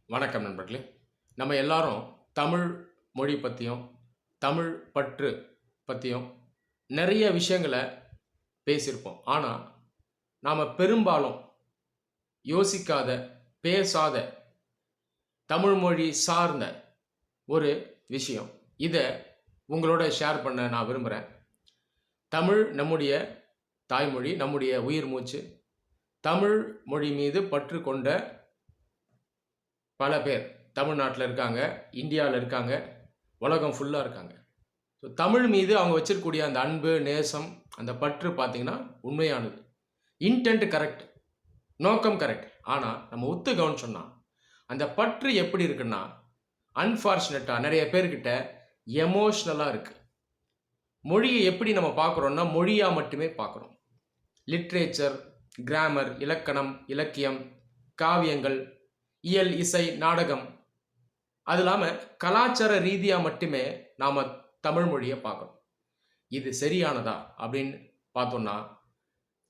வணக்கம் நண்பர்களே. நம்ம எல்லாரும் தமிழ் மொழி பற்றியும் தமிழ் பற்று பற்றியும் நிறைய விஷயங்களை பேசியிருப்போம். ஆனால் நாம் பெரும்பாலும் யோசிக்காத, பேசாத, தமிழ் மொழி சார்ந்த ஒரு விஷயம். இதை உங்களோட ஷேர் பண்ண நான் விரும்புகிறேன். தமிழ் நம்முடைய தாய்மொழி, நம்முடைய உயிர் மூச்சு. தமிழ் மொழி மீது பற்று கொண்ட பல பேர் தமிழ்நாட்டில் இருக்காங்க, இந்தியாவில் இருக்காங்க, உலகம் ஃபுல்லாக இருக்காங்க. ஸோ தமிழ் மீது அவங்க வச்சிருக்கக்கூடிய அந்த அன்பு, நேசம், அந்த பற்று பார்த்தீங்கன்னா உண்மையானது. இன்டென்ட் கரெக்ட், நோக்கம் கரெக்ட். ஆனால் நம்ம ஒத்து கவனிச்சோம்னா அந்த பற்று எப்படி இருக்குன்னா அன்ஃபார்ச்சுனேட்டாக நிறைய பேர்கிட்ட எமோஷ்னலாக இருக்குது. மொழியை எப்படி நம்ம பார்க்குறோன்னா மொழியாக மட்டுமே பார்க்குறோம். லிட்ரேச்சர், கிராமர், இலக்கணம், இலக்கியம், காவியங்கள், இயல், இசை, நாடகம், அது இல்லாமல் கலாச்சார ரீதியாக மட்டுமே நாம் தமிழ் மொழியை பார்க்குறோம். இது சரியானதா அப்படின்னு பார்த்தோம்னா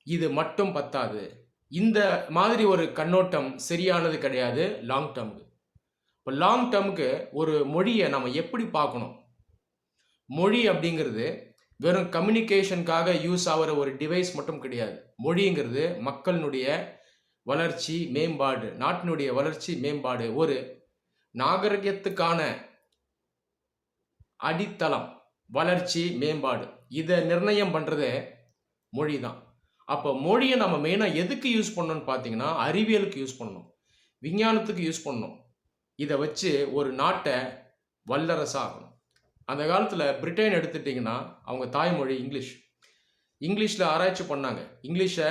இது மட்டும் பத்தாது. இந்த மாதிரி ஒரு கண்ணோட்டம் சரியானது கிடையாது லாங் டேர்முக்கு. இப்போ லாங் டேர்முக்கு ஒரு மொழியை நம்ம எப்படி பார்க்கணும்? மொழி அப்படிங்கிறது வெறும் கம்யூனிகேஷனுக்காக யூஸ் ஆகிற ஒரு டிவைஸ் மட்டும் கிடையாது. மொழிங்கிறது மக்களினுடைய வளர்ச்சி, மேம்பாடு, நாட்டினுடைய வளர்ச்சி, மேம்பாடு, ஒரு நாகரிகத்துக்கான அடித்தளம், வளர்ச்சி, மேம்பாடு. இதை நிர்ணயம் பண்ணுறதே மொழி தான். அப்போ மொழியை நம்ம மெயினாக எதுக்கு யூஸ் பண்ணணும்னு பார்த்தீங்கன்னா அறிவியலுக்கு யூஸ் பண்ணணும், விஞ்ஞானத்துக்கு யூஸ் பண்ணணும். இதை வச்சு ஒரு நாட்டை வல்லரசாக ஆகணும். அந்த காலத்தில் பிரிட்டன் எடுத்துட்டிங்கன்னா அவங்க தாய்மொழி இங்கிலீஷ். இங்கிலீஷில் ஆராய்ச்சி பண்ணாங்க, இங்கிலீஷை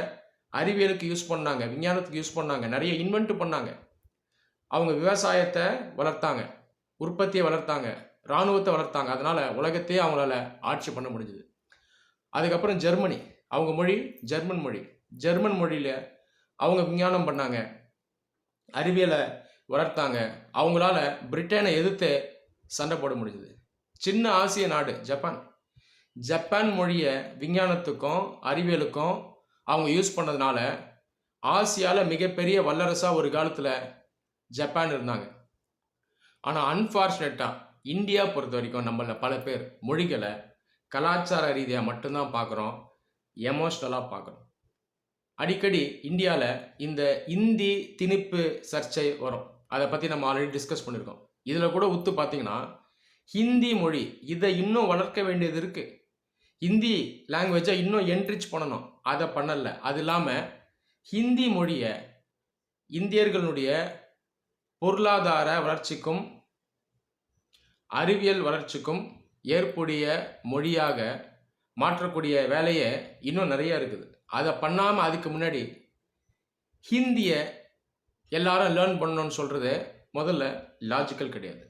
அறிவியலுக்கு யூஸ் பண்ணாங்க, விஞ்ஞானத்துக்கு யூஸ் பண்ணாங்க, நிறைய இன்வென்ட் பண்ணாங்க. அவங்க விவசாயத்தை வளர்த்தாங்க, உற்பத்தியை வளர்த்தாங்க, இராணுவத்தை வளர்த்தாங்க. அதனால் உலகத்தையே அவங்களால ஆட்சி பண்ண முடிஞ்சுது. அதுக்கப்புறம் ஜெர்மனி, அவங்க மொழி ஜெர்மன் மொழி. ஜெர்மன் மொழியில் அவங்க விஞ்ஞானம் பண்ணாங்க, அறிவியலை வளர்த்தாங்க. அவங்களால பிரிட்டனை எதிர்த்து சண்டை போட முடிஞ்சுது. சின்ன ஆசிய நாடு ஜப்பான். ஜப்பான் மொழியை விஞ்ஞானத்துக்கும் அறிவியலுக்கும் அவங்க யூஸ் பண்ணதுனால ஆசியாவில் மிகப்பெரிய வல்லரசாக ஒரு காலத்தில் ஜப்பான் இருந்தாங்க. ஆனால் அன்ஃபார்ச்சுனேட்டாக இந்தியா பொறுத்த வரைக்கும் நம்மள பல பேர் மொழிகளை கலாச்சார ரீதியாக மட்டும்தான் பார்க்குறோம், எமோஷ்னலாக பார்க்குறோம். அடிக்கடி இந்தியாவில் இந்த இந்தி திணிப்பு சர்ச்சை வரும். அதை பற்றி நம்ம ஆல்ரெடி டிஸ்கஸ் பண்ணியிருக்கோம். இதில் கூட உத்து பார்த்தீங்கன்னா ஹிந்தி மொழி இதை இன்னும் வளர்க்க வேண்டியது இருக்குது. ஹிந்தி லாங்குவேஜை இன்னும் என்ரிச் பண்ணணும், அதை பண்ணலை. அது இல்லாமல் ஹிந்தி மொழியை இந்தியர்களுடைய பொருளாதார வளர்ச்சிக்கும் அறிவியல் வளர்ச்சிக்கும் ஏற்புடைய மொழியாக மாற்றக்கூடிய வேலையை இன்னும் நிறைய இருக்குது. அதை பண்ணாமல் அதுக்கு முன்னாடி ஹிந்தியை எல்லாரும் லேர்ன் பண்ணணும்னு சொல்கிறது முதல்ல லாஜிக்கல் கிடையாது.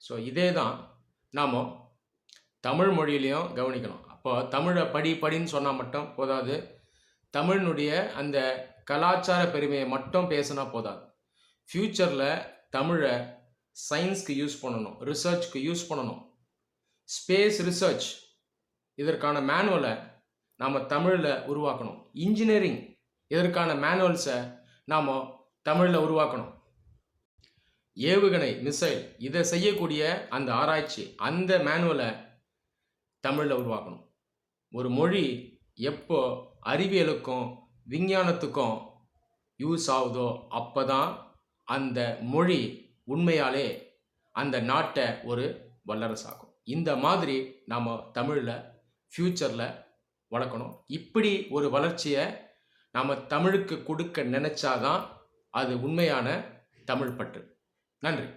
ஸோ இதே தான் நாம் தமிழ் மொழியிலையும் கவனிக்கணும். அப்போ தமிழை படின்னு சொன்னால் மட்டும் போதாது, தமிழினுடைய அந்த கலாச்சார பெருமையை மட்டும் பேசினா போதாது. ஃப்யூச்சரில் தமிழை சயின்ஸ்க்கு யூஸ் பண்ணணும், ரிசர்ச்க்கு யூஸ் பண்ணணும். ஸ்பேஸ் ரிசர்ச் இதற்கான மேனுவலை நாம் தமிழில் உருவாக்கணும். இன்ஜினியரிங் இதற்கான மேனுவல்ஸை நாம் தமிழில் உருவாக்கணும். ஏவுகணை, மிசைல் இதை செய்யக்கூடிய அந்த ஆராய்ச்சி, அந்த மேனுவலை தமிழில் உருவாக்கணும். ஒரு மொழி எப்போ அறிவியலுக்கும் விஞ்ஞானத்துக்கும் யூஸ் ஆகுதோ அப்போ தான் அந்த மொழி உண்மையாலே அந்த நாட்டை ஒரு வல்லரசாகும். இந்த மாதிரி நாம் தமிழில் ஃப்யூச்சரில் வளர்க்கணும். இப்படி ஒரு வளர்ச்சியை நாம் தமிழுக்கு கொடுக்க நினச்சாதான் அது உண்மையான தமிழ் பற்று. நன்றி.